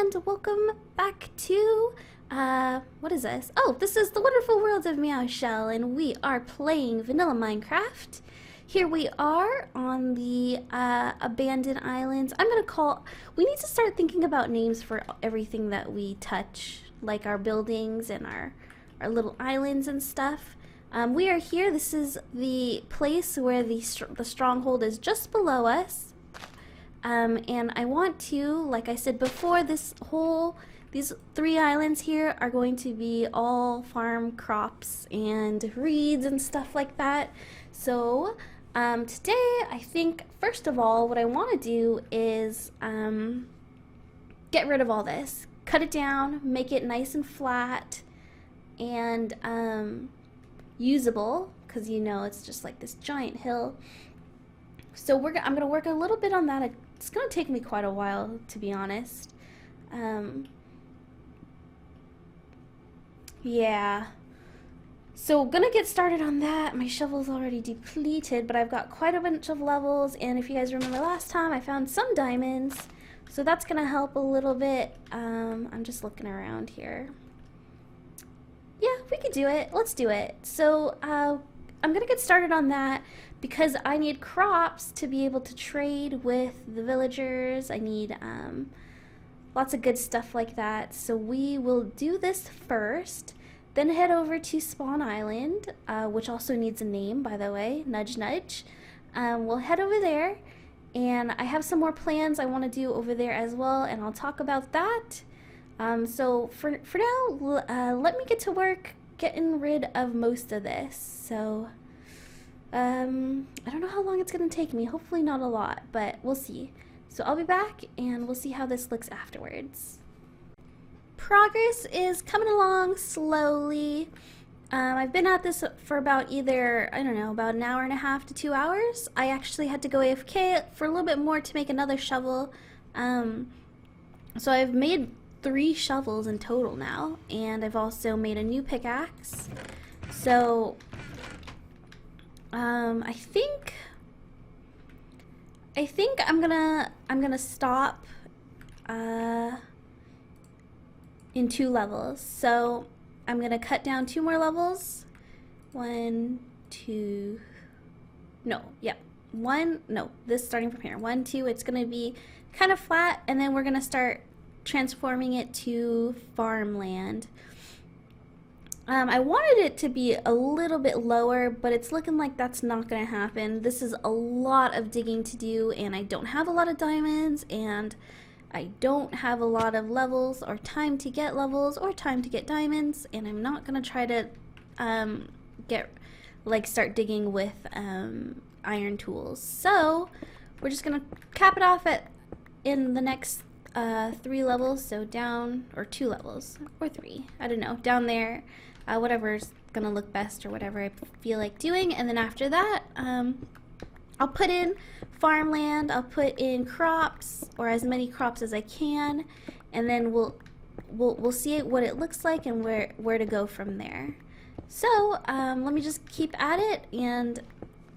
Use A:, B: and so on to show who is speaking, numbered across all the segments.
A: and welcome back to, what is this? Oh, this is the Wonderful World of Meauchel, and we are playing vanilla Minecraft. Here we are on the abandoned islands. We need to start thinking about names for everything that we touch, like our buildings and our little islands and stuff. We are here. This is the place where the stronghold is just below us. And I want to, like I said before, these 3 islands here are going to be all farm crops and reeds and stuff like that. So today, I think, first of all, what I want to do is get rid of all this. Cut it down, make it nice and flat and usable, because you know it's just like this giant hill. So I'm going to work a little bit on that. It's going to take me quite a while, to be honest. Yeah. So going to get started on that. My shovel's already depleted, but I've got quite a bunch of levels. And if you guys remember last time, I found some diamonds. So that's going to help a little bit. I'm just looking around here. Yeah, we could do it. Let's do it. So I'm going to get started on that because I need crops to be able to trade with the villagers. I need lots of good stuff like that. So we will do this first, then head over to Spawn Island, which also needs a name, by the way. Nudge, nudge. We'll head over there, and I have some more plans I want to do over there as well, and I'll talk about that. So for now, let me get to work getting rid of most of this. So I don't know how long it's gonna take me. Hopefully not a lot, but we'll see. So I'll be back and we'll see how this looks afterwards. Progress is coming along slowly. I've been at this for about about an hour and a half to 2 hours. I actually had to go AFK for a little bit more to make another shovel. So I've made 3 shovels in total now, and I've also made a new pickaxe. So I think I'm gonna stop in 2 levels. So I'm gonna cut down 2 more levels. 1, 2, no, yeah, 1, no, this starting from here. 1, 2, it's gonna be kind of flat, and then we're gonna start transforming it to farmland. I wanted it to be a little bit lower, but it's looking like that's not going to happen. This is a lot of digging to do, and I don't have a lot of diamonds, and I don't have a lot of levels, or time to get levels, or time to get diamonds, and I'm not going to try to start digging with iron tools. So we're just going to cap it off in the next 3 levels, so down, or 2 levels, or 3, I don't know, down there, whatever's gonna look best, or whatever I feel like doing. And then after that, I'll put in farmland, I'll put in crops, or as many crops as I can, and then we'll see what it looks like and where to go from there. So let me just keep at it, and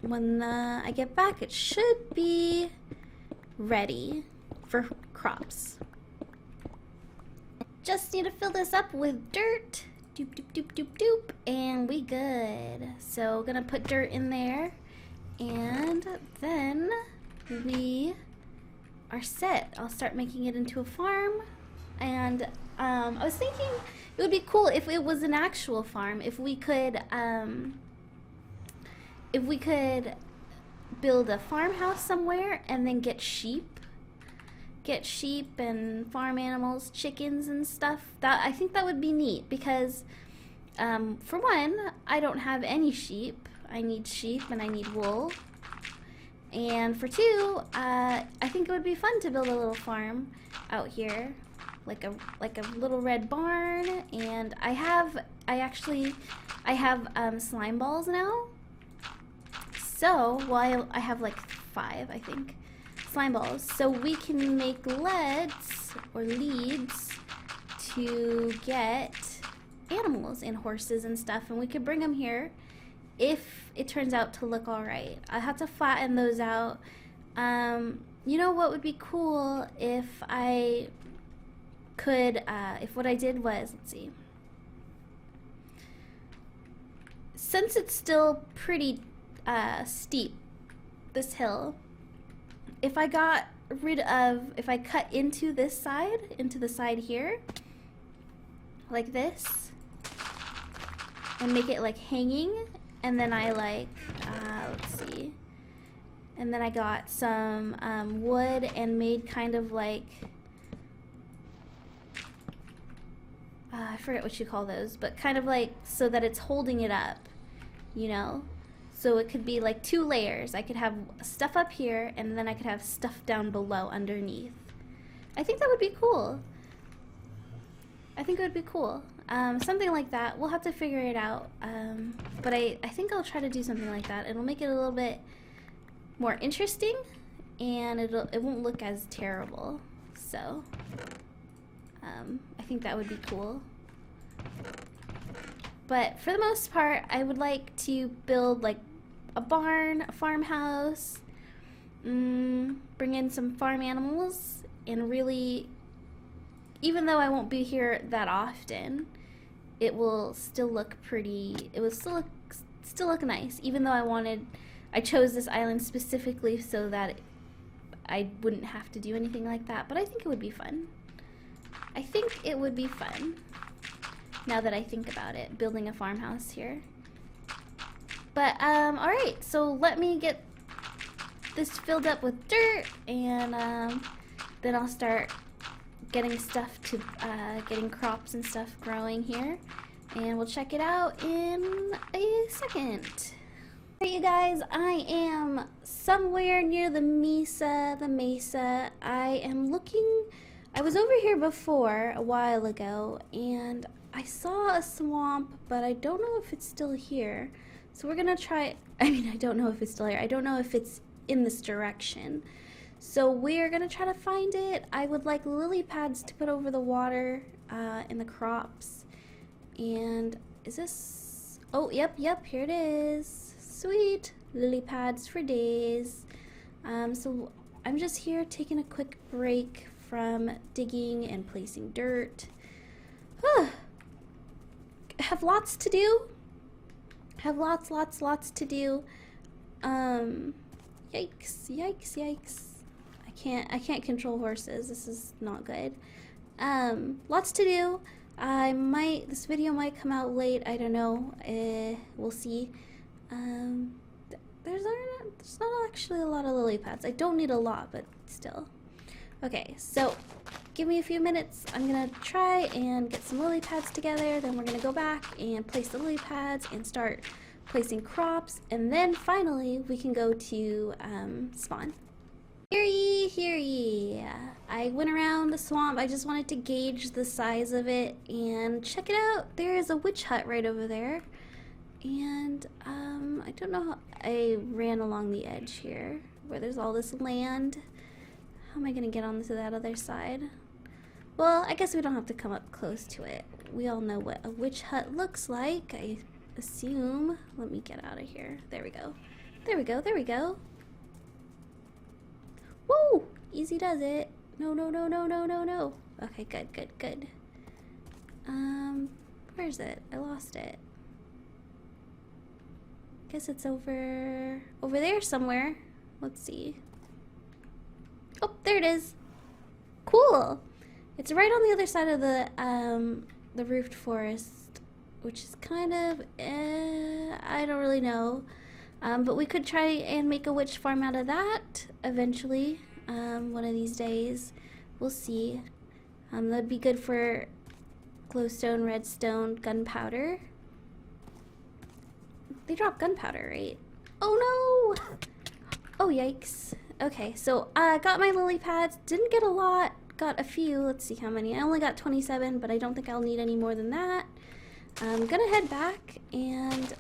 A: when I get back, it should be ready for crops. Just need to fill this up with dirt. Doop, doop, doop, doop, doop. And we good. So gonna put dirt in there. And then we are set. I'll start making it into a farm. And I was thinking it would be cool if it was an actual farm. If we could build a farmhouse somewhere and then get sheep and farm animals, chickens and stuff. I think that would be neat, because for one, I don't have any sheep. I need sheep and I need wool. And for 2, I think it would be fun to build a little farm out here, like a little red barn. And I have slime balls now. So, well, I have like 5, I think, slime balls, so we can make leads to get animals and horses and stuff, and we could bring them here if it turns out to look alright. I have to flatten those out. You know what would be cool if I could, if what I did was, let's see, since it's still pretty steep, this hill, if I got rid of, if I cut into this side, into the side here, like this, and make it like hanging, and then I like, let's see, and then I got some wood and made kind of like, I forget what you call those, but kind of like so that it's holding it up, you know? So it could be like 2 layers. I could have stuff up here, and then I could have stuff down below underneath. I think that would be cool. I think it would be cool. Something like that. We'll have to figure it out. But I think I'll try to do something like that. It'll make it a little bit more interesting, and it won't look as terrible. So I think that would be cool. But for the most part, I would like to build like a barn, a farmhouse, bring in some farm animals, and really, even though I won't be here that often, it will still look pretty, it will still look nice, even though I chose this island specifically so that I wouldn't have to do anything like that, but I think it would be fun. I think it would be fun, now that I think about it, building a farmhouse here. But, alright, so let me get this filled up with dirt, and then I'll start getting stuff to, getting crops and stuff growing here, and we'll check it out in a second. Alright, you guys, I am somewhere near the mesa. I was over here before, a while ago, and I saw a swamp, but I don't know if it's still here. So we're gonna try, I don't know if it's still here. I don't know if it's in this direction. So we're gonna try to find it. I would like lily pads to put over the water in the crops. And is this, oh, yep, here it is. Sweet, lily pads for days. So I'm just here taking a quick break from digging and placing dirt. Have lots to do. Have lots to do. Yikes. I can't control horses. This is not good. Lots to do. This video might come out late. I don't know. We'll see. There's not actually a lot of lily pads. I don't need a lot, but still. Okay, so give me a few minutes. I'm gonna try and get some lily pads together. Then we're gonna go back and place the lily pads and start placing crops. And then finally we can go to spawn. Hear ye. I went around the swamp. I just wanted to gauge the size of it and check it out. There is a witch hut right over there. And I don't know how I ran along the edge here where there's all this land. How am I gonna get onto that other side? Well, I guess we don't have to come up close to it. We all know what a witch hut looks like, I assume. Let me get out of here. There we go. Woo! Easy does it. No. Okay, good. Where's it? I lost it. Guess it's over there somewhere. Let's see. Oh, there it is. Cool. It's right on the other side of the roofed forest, which is kind of, I don't really know. But we could try and make a witch farm out of that eventually, one of these days. We'll see. That'd be good for glowstone, redstone, gunpowder. They drop gunpowder, right? Oh no! Oh, yikes. Okay, so I got my lily pads. Didn't get a lot. Got a few. Let's see how many. I only got 27, but I don't think I'll need any more than that. I'm gonna head back and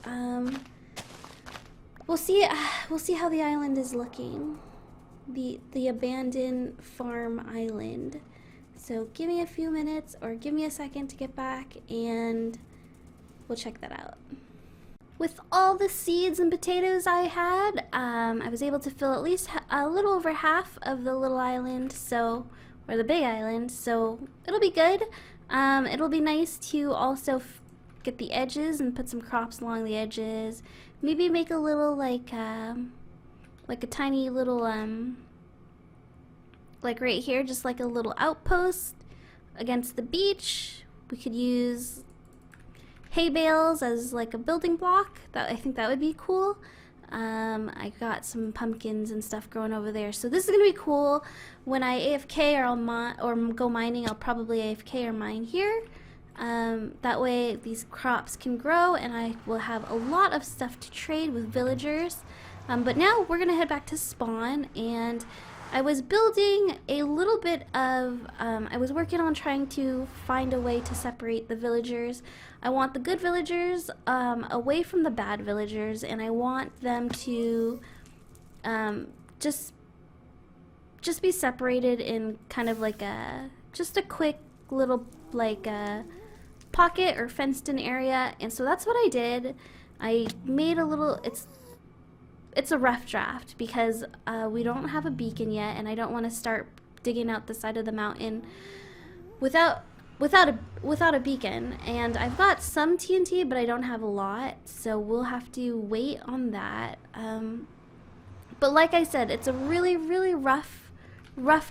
A: we'll see how the island is looking. The abandoned farm island. So give me a few minutes or give me a second to get back and we'll check that out. With all the seeds and potatoes I had, I was able to fill at least a little over half of the little island, so or the big island, so it'll be good. It'll be nice to also get the edges and put some crops along the edges. Maybe make a little like a tiny little like right here, just like a little outpost against the beach. We could use hay bales as like a building block. I think that would be cool. I got some pumpkins and stuff growing over there, so this is gonna be cool. When I AFK or go mining, I'll probably AFK or mine here. That way these crops can grow and I will have a lot of stuff to trade with villagers. But now we're gonna head back to spawn, and I was building a little bit of, I was working on trying to find a way to separate the villagers. I want the good villagers away from the bad villagers, and I want them to just be separated in kind of like just a quick little like pocket or fenced in area. And so that's what I did. I made a little, it's a rough draft because we don't have a beacon yet, and I don't want to start digging out the side of the mountain without a beacon. And I've got some TNT, but I don't have a lot, so we'll have to wait on that. But like I said, it's a really rough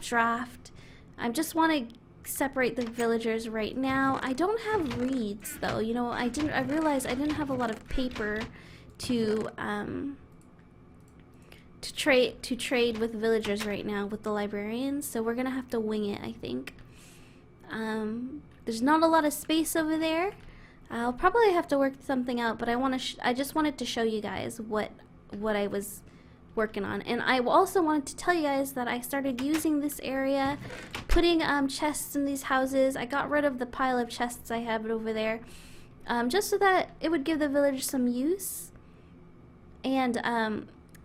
A: draft. I just want to separate the villagers right now. I don't have reeds though. You know, I realized I didn't have a lot of paper to trade with villagers right now with the librarians, so we're gonna have to wing it, I think. There's not a lot of space over there. I'll probably have to work something out, but I just wanted to show you guys what I was working on. And I also wanted to tell you guys that I started using this area, putting chests in these houses. I got rid of the pile of chests I have over there, just so that it would give the village some use. And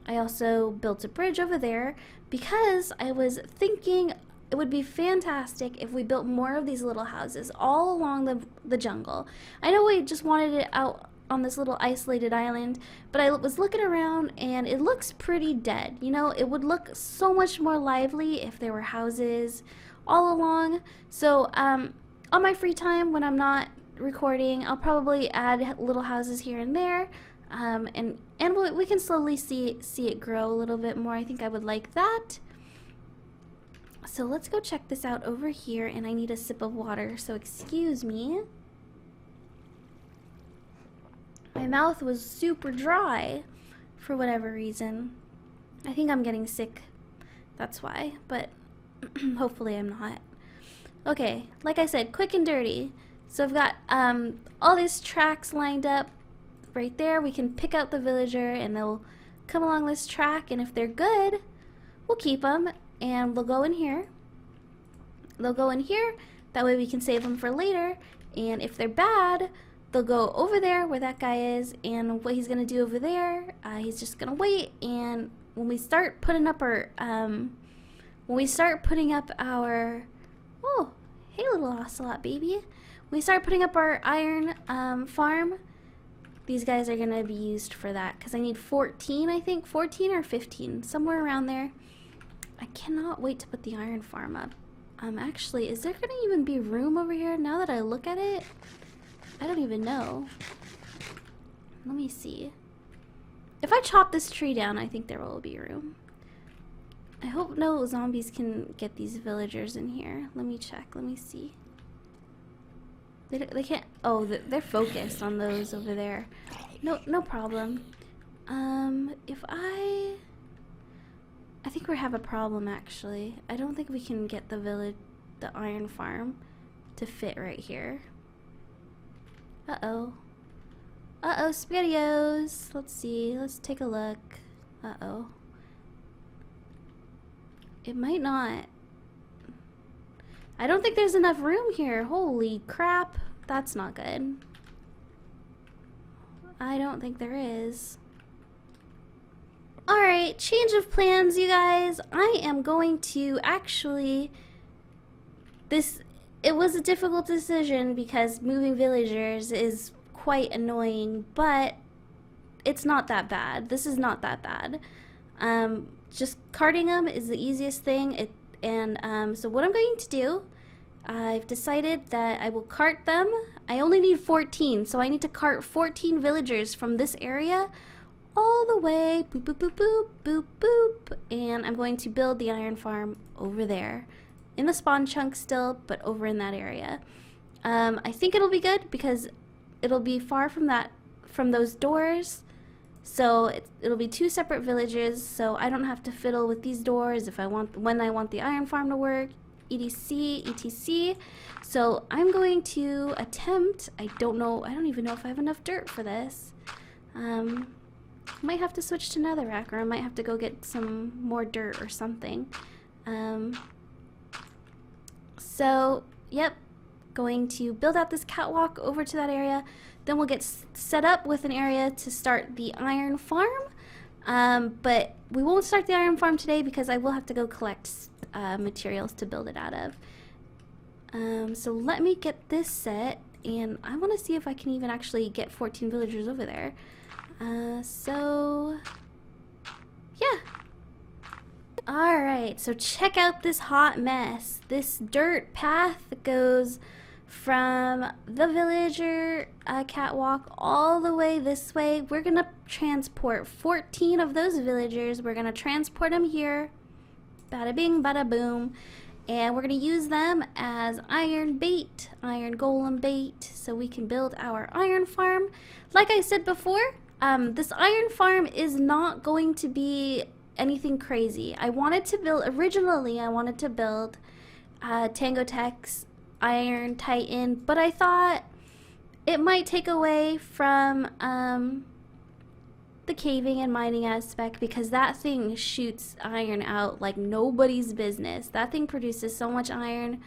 A: I also built a bridge over there because I was thinking it would be fantastic if we built more of these little houses all along the jungle. I know we just wanted it out on this little isolated island, but I was looking around and it looks pretty dead. You know, it would look so much more lively if there were houses all along. So on my free time when I'm not recording, I'll probably add little houses here and there. And we can slowly see it grow a little bit more. I think I would like that. So let's go check this out over here, and I need a sip of water, so excuse me. My mouth was super dry for whatever reason. I think I'm getting sick, that's why, but hopefully I'm not. Okay, like I said, quick and dirty. So I've got all these tracks lined up right there. We can pick out the villager and they'll come along this track, and if they're good, we'll keep them and they'll go in here. They'll go in here, that way we can save them for later. And if they're bad, they'll go over there where that guy is, and what he's gonna do over there, he's just gonna wait. And when we start putting up our oh, hey little ocelot baby, when we start putting up our iron farm, these guys are gonna be used for that, because I need 14, I think 14 or 15, somewhere around there. I cannot wait to put the iron farm up. Actually, is there gonna even be room over here now that I look at it? I don't even know. Let me see. If I chop this tree down, I think there will be room. I hope no zombies can get these villagers in here. Let me check. Let me see. They can't. Oh, they're focused on those over there. No problem. If I think we have a problem actually. I don't think we can get the iron farm to fit right here. Uh-oh, SpaghettiOs. Let's see. Let's take a look. Uh-oh. It might not. I don't think there's enough room here. Holy crap. That's not good. I don't think there is. Alright, change of plans, you guys. I am going to actually... It was a difficult decision because moving villagers is quite annoying, but it's not that bad. This is not that bad. Just carting them is the easiest thing. And so what I'm going to do, I've decided that I will cart them. I only need 14, so I need to cart 14 villagers from this area all the way, boop, boop, boop, boop, boop, boop, and I'm going to build the iron farm over there, in the spawn chunk still, but over in that area. I think it'll be good because it'll be far from those doors, so it'll be 2 separate villages, so I don't have to fiddle with these doors when I want the iron farm to work, etc. So I'm going to attempt, I don't even know if I have enough dirt for this. Might have to switch to netherrack, or I might have to go get some more dirt or something. So, yep, going to build out this catwalk over to that area. Then we'll get set up with an area to start the iron farm. But we won't start the iron farm today because I will have to go collect materials to build it out of. So let me get this set, and I want to see if I can even actually get 14 villagers over there. So yeah. Alright, so check out this hot mess. This dirt path goes from the villager catwalk all the way this way. We're gonna transport 14 of those villagers. We're gonna transport them here. Bada bing, bada boom. And we're gonna use them as iron bait, iron golem bait, so we can build our iron farm. Like I said before, this iron farm is not going to be anything crazy. Originally I wanted to build Tango Tech's Iron Titan, but I thought it might take away from the caving and mining aspect, because that thing shoots iron out like nobody's business. That thing produces so much iron,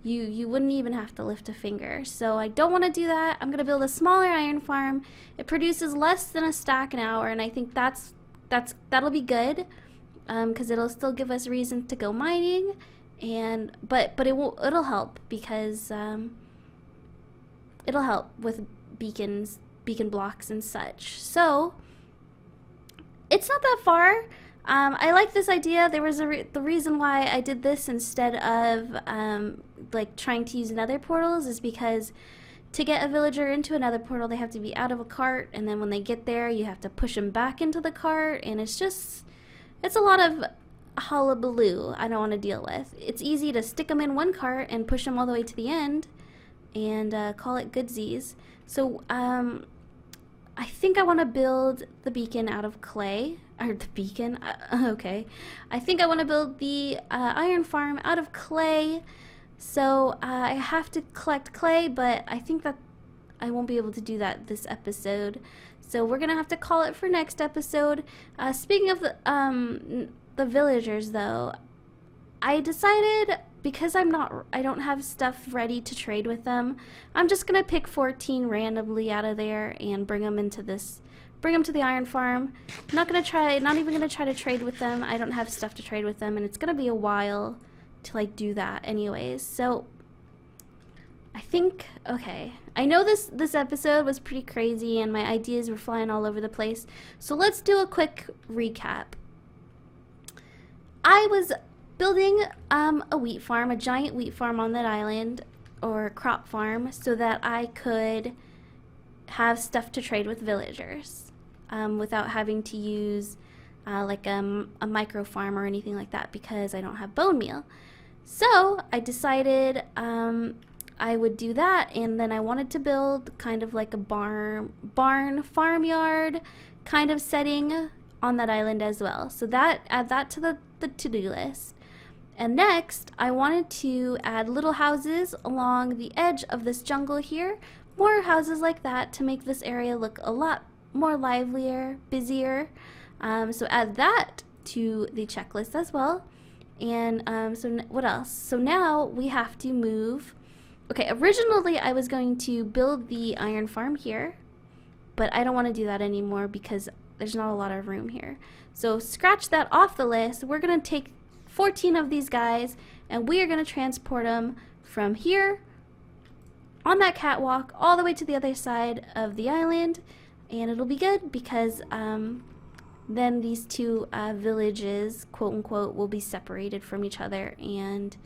A: you wouldn't even have to lift a finger. So I don't want to do that. I'm gonna build a smaller iron farm. It produces less than a stack an hour, and I think that'll be good, because it'll still give us reason to go mining, and but it'll help because it'll help with beacon blocks and such. So it's not that far. I like this idea. There was the reason why I did this instead of like trying to use nether portals is because to get a villager into another portal, they have to be out of a cart, and then when they get there, you have to push them back into the cart, and it's a lot of hullabaloo I don't want to deal with. It's easy to stick them in one cart and push them all the way to the end and call it goodsies. So I think I want to build the beacon out of clay. Or the beacon? Okay. I think I want to build the iron farm out of clay. So I have to collect clay, but I think that I won't be able to do that this episode. So we're going to have to call it for next episode. Speaking of the villagers, though, I decided, because I don't have stuff ready to trade with them, I'm just going to pick 14 randomly out of there and bring them to the iron farm. Not even going to try to trade with them. I don't have stuff to trade with them, and it's going to be a while to like do that anyways. So I think, okay, I know this episode was pretty crazy and my ideas were flying all over the place. So let's do a quick recap. I was building a wheat farm, a giant wheat farm on that island, or crop farm, so that I could have stuff to trade with villagers without having to use like a micro farm or anything like that, because I don't have bone meal. So I decided I would do that, and then I wanted to build kind of like a barn farmyard kind of setting on that island as well. So add that to the to-do list. And next, I wanted to add little houses along the edge of this jungle here. More houses like that to make this area look a lot more livelier, busier. So add that to the checklist as well. And so what else? So now we have to move. Okay, originally I was going to build the iron farm here, but I don't want to do that anymore because there's not a lot of room here. So scratch that off the list. We're going to take 14 of these guys, and we are going to transport them from here on that catwalk all the way to the other side of the island, and it'll be good because then these two villages, quote unquote, will be separated from each other, and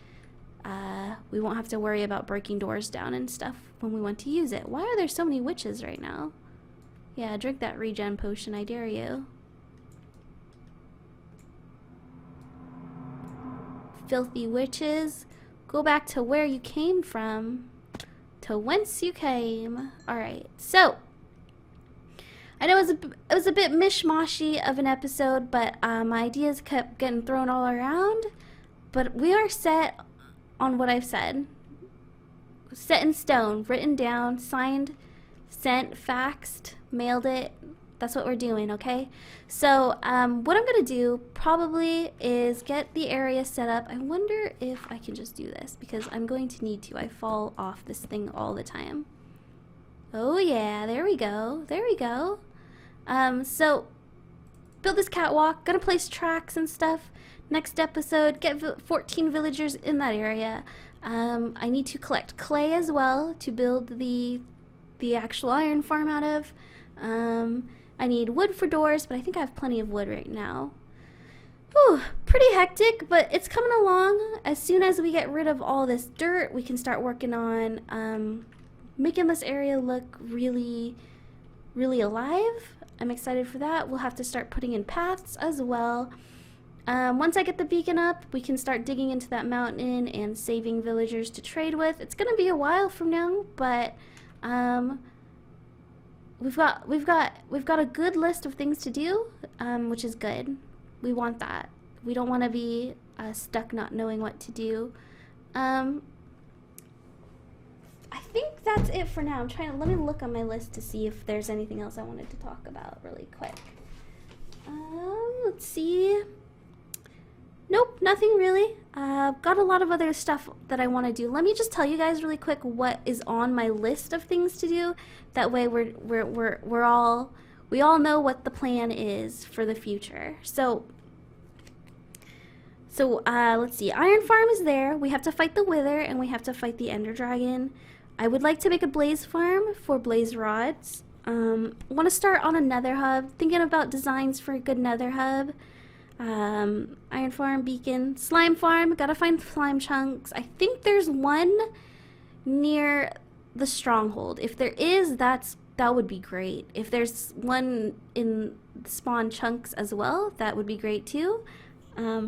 A: we won't have to worry about breaking doors down and stuff when we want to use it. Why are there so many witches right now? Yeah, drink that regen potion, I dare you. Filthy witches, go back to where you came from, to whence you came. Alright, so I know it was a bit mishmashy of an episode, but my ideas kept getting thrown all around. But we are set on what I've said. Set in stone, written down, signed, sent, faxed, mailed it. That's what we're doing, okay? So what I'm gonna do probably is get the area set up. I wonder if I can just do this, because I'm going to need to. I fall off this thing all the time. Oh yeah, there we go. There we go. So build this catwalk, gonna place tracks and stuff. Next episode, get 14 villagers in that area. I need to collect clay as well to build the actual iron farm out of. I need wood for doors, but I think I have plenty of wood right now. Whew, pretty hectic, but it's coming along. As soon as we get rid of all this dirt, we can start working on making this area look really, really alive. I'm excited for that. We'll have to start putting in paths as well. Once I get the beacon up, we can start digging into that mountain and saving villagers to trade with. It's gonna be a while from now, but we've got a good list of things to do, which is good. We want that. We don't want to be stuck not knowing what to do. I think that's it for now. Let me look on my list to see if there's anything else I wanted to talk about really quick. Let's see. Nope, nothing really. Got a lot of other stuff that I want to do. Let me just tell you guys really quick what is on my list of things to do. That way we all know what the plan is for the future. So let's see. Iron farm is there. We have to fight the Wither and we have to fight the Ender Dragon. I would like to make a blaze farm for blaze rods. Want to start on a nether hub. Thinking about designs for a good nether hub. Iron farm, beacon, slime farm. Gotta find slime chunks. I think there's one near the stronghold. If there is, that would be great. If there's one in spawn chunks as well, that would be great too.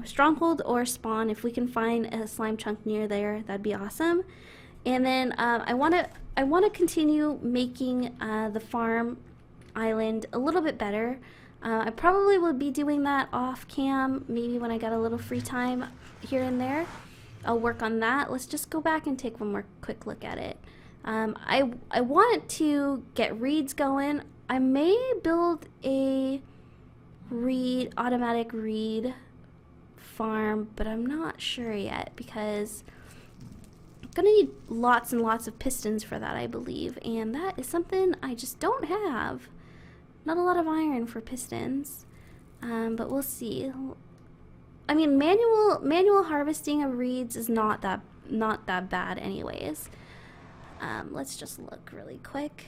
A: Stronghold or spawn, if we can find a slime chunk near there, that'd be awesome. And then I want to continue making the farm island a little bit better. I probably will be doing that off cam, maybe when I got a little free time here and there. I'll work on that. Let's just go back and take one more quick look at it. I want to get reeds going. I may build a automatic reed farm, but I'm not sure yet because I'm gonna need lots and lots of pistons for that, I believe, and that is something I just don't have. Not a lot of iron for pistons, but we'll see. I mean, manual harvesting of reeds is not that bad, anyways. Let's just look really quick,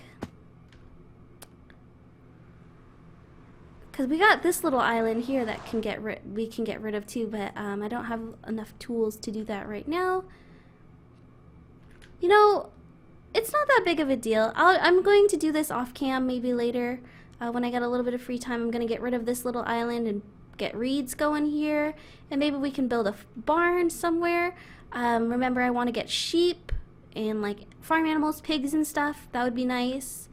A: because we got this little island here that we can get rid of too, but I don't have enough tools to do that right now. You know, it's not that big of a deal. I'm going to do this off cam maybe later. When I get a little bit of free time, I'm going to get rid of this little island and get reeds going here. And maybe we can build a barn somewhere. Remember, I want to get sheep and like farm animals, pigs and stuff. That would be nice.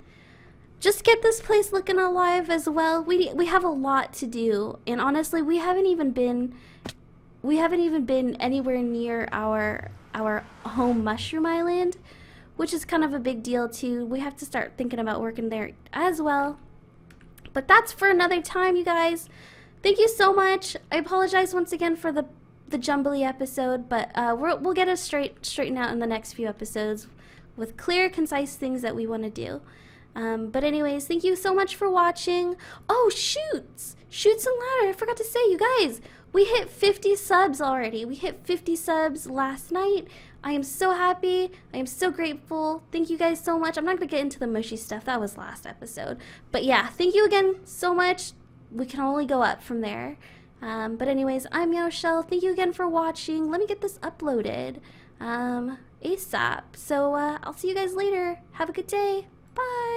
A: Just get this place looking alive as well. We have a lot to do. And honestly, we haven't even been anywhere near our home mushroom island, which is kind of a big deal too. We have to start thinking about working there as well. But that's for another time, you guys. Thank you so much. I apologize once again for the jumbly episode, but we'll get it straightened out in the next few episodes with clear, concise things that we want to do. But anyways, thank you so much for watching. Oh, Shoots and Ladder. I forgot to say, you guys, we hit 50 subs already. We hit 50 subs last night. I am so happy. I am so grateful. Thank you guys so much. I'm not going to get into the mushy stuff. That was last episode. But yeah, thank you again so much. we can only go up from there. But anyways, I'm meauchel. Thank you again for watching. Let me get this uploaded ASAP. So I'll see you guys later. Have a good day. Bye.